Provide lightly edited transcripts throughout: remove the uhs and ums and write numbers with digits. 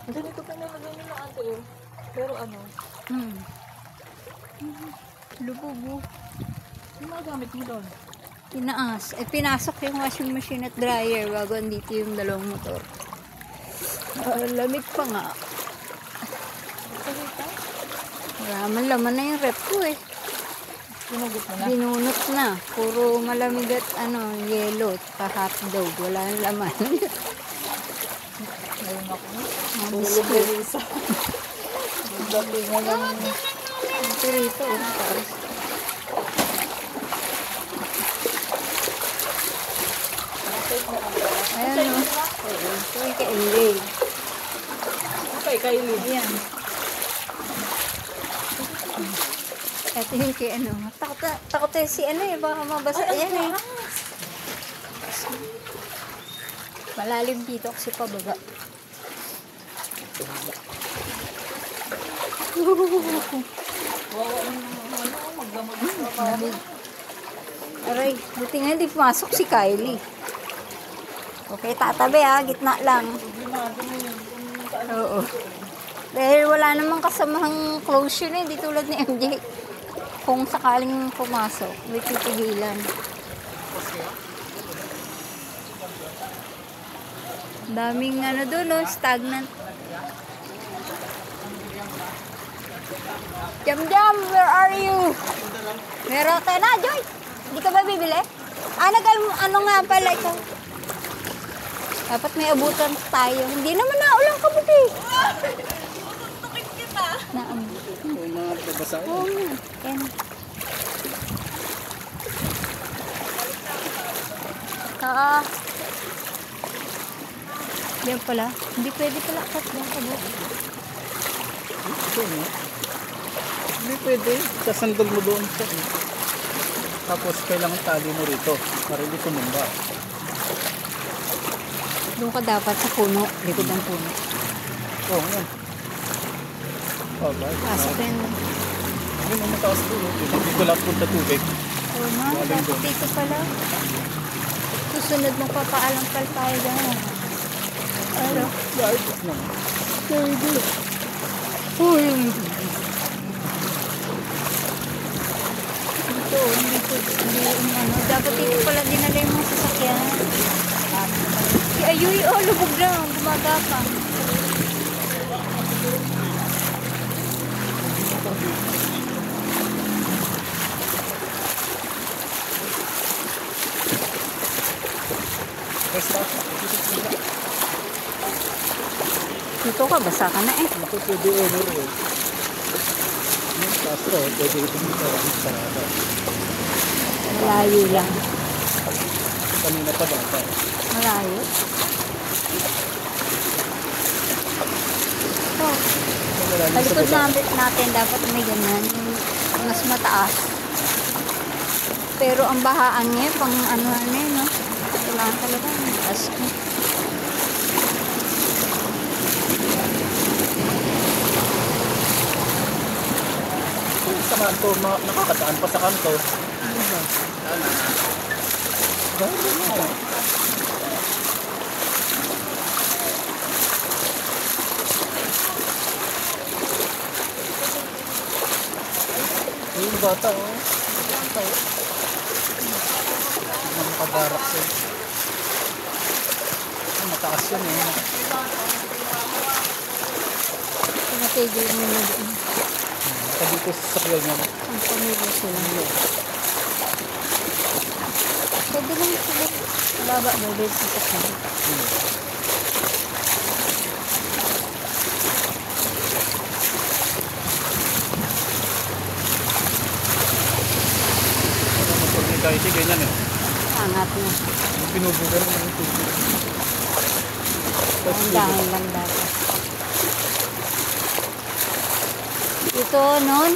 Ganito pa nalagay nila ate eh. Pero ano? Lububo. Yung mga gamit mo doon? Tinaas. Eh, pinasok yung washing machine at dryer bago andito yung dalawang motor. Lamig pa nga. Maraming laman na yung rep ko eh. Sinugot mo na? Binunot na. Puro malamig at yelo. Pa-hotdog. Wala nang laman. Ngayon ako. Ang Puro biscuit. isa. Dati nga lang. Ito rito. Ayan o. Ito yung kay-LA. Okay, Kylie. Ayan. Ito yung kay Takot si baka mabasa. Ayan eh. Malalim dito kasi pababa. Aray, buti nga hindi pumasok si Kylie. Okay, tatabi gitna lang. Oo. Dahil wala namang kasamang closure hindi tulad ni MJ. Kung sakaling pumasok, may titigilan. Daming doon, stagnant. Jam, where are you? Meron ka na, Joy? Hindi ka ba bibili? Nga pala ikaw? Dapat may abutan tayo. Hindi naman naulang kabuti. Tukit kita. Naambut. Mga babasa yun. Oo nga. Yan. Yan pala. Hindi pwede pala cut lang kabut. Ito, no? Hindi pwede. Sasandal mo doon sa tapos kailangan tali mo rito para hindi tumumba. Doon ka dapat sa puno. Likod ng puno. Oo, yan. Pasok yan. Hindi mo mataas doon. Dito lang punta tubig. Oo nga. Dapat dito pala. Susunod magpapaalam pala tayo dyan. Ano? Guys, naman. Very good. Uy. Dapat dito pala dinala yung mga sasakyan. Si Ayuy, lubog na. Gumagapa. Dito ka, basa ka na eh. Ito pwede over eh. Yung Castro, pwede ito dito. Sarada. Malayo lang. Kanina pa bata. Malayo. Oh, talikod natin dapat may ganyan. Yung mas mataas. Pero ang bahaan niya, pang no? Kailangan talaga. Mataas ko. Sa kanto, nakakataan pa sa kanto. Diba? Gano'n na. Yung bata, Bata, Nakakabarak siya. Mataas yan Pinatigil mo na doon. Dito sa sakyan niya. Ang pamilya sila. Pwede lang sila. Baba daw din sa sakyan. Kahit ganyan Angat na. Pinubugan mo yung tubig. Ang dahan lang dapat. Ito nung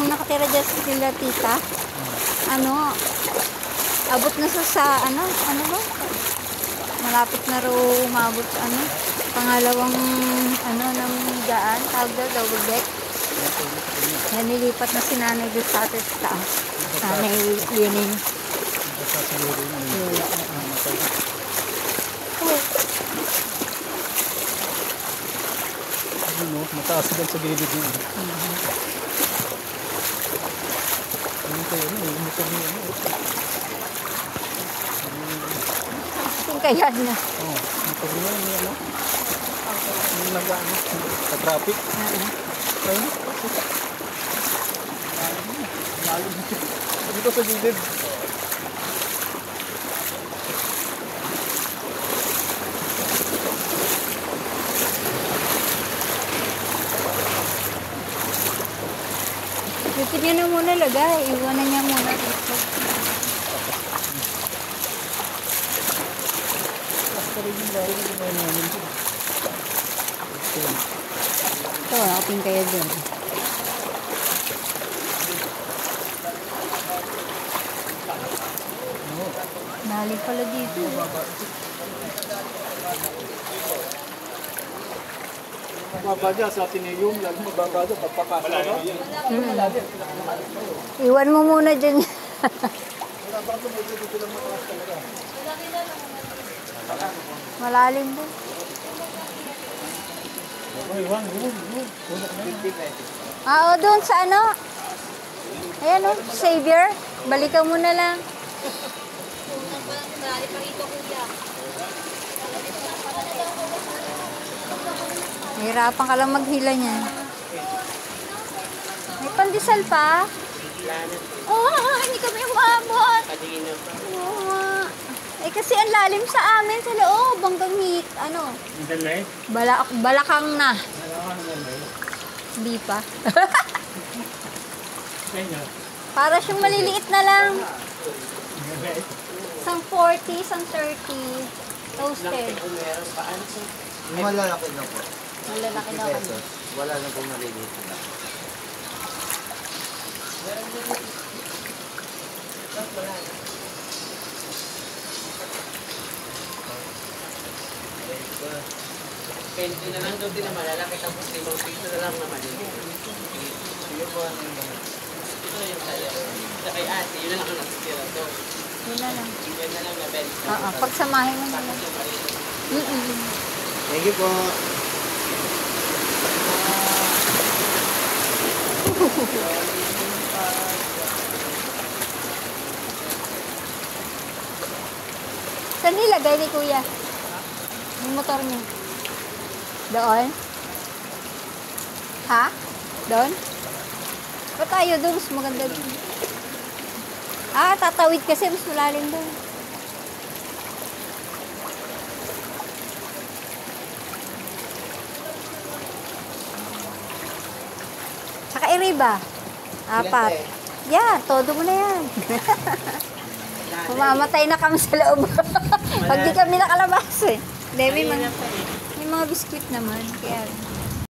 nakatira dyan sila tita, abot na sa ba? Malapit na raw umabot pangalawang ng daan, tawag daw, double deck. Yan, nilipat na si nanay doon sa atin sa taas. Nanay Lining. Yun, oh, mataas din sa gilid niya. Ano kayo, yung motor niya, Yung kaya na. oh, motor niya, ano? Yung nag-ano, sa traffic. Try mo. Dito sa gilid. Dito niya na muna lagay. Iwanan niya muna dito. Ito, nakating kayo dun. Nali pala dito. Mababa dyan sa Ateneo, lalo mababa dyan, pagpapasok ka. Iwan mo muna dyan. Malalim din. Oo, doon sa ano? Ayan o, Savior. Balikan mo na lang. Mahirapan ka lang maghila niyan. May pandesal pa? Oo, hindi kami umabot. Oo nga. Eh kasi ang lalim sa amin sa loob. Hanggang hit, ano? Balakang na. Hindi pa. Para siyang maliliit na lang. Isang 40, isang 30. Toasted. Malalaki na po. Malalaki na kami. Wala na pong maliliit na. Pente na lang doon din na malalaki tapos 5 piso na lang na maliliit. Sige po, ano yung lahat? Ito na yung tayo. Sa kay ate, yun na lang ang natitira doon. Yun na lang. Yun na lang na benta. Oo, pagsamahin mo na lang. Tapos yung maliliit. Thank you po. Saan nilagay ni Kuya? Yung motor niya. Doon? Ha? Doon? Ba't tayo doon? Mas maganda doon. Ah, tatawid kasi. Mas malalim doon. Saka iriba. 4. Yeah, todo mo na yan. Mamamatay na kami sa loob. Pag di kami nakalabas eh. Hindi, may mga biskuit naman. Kaya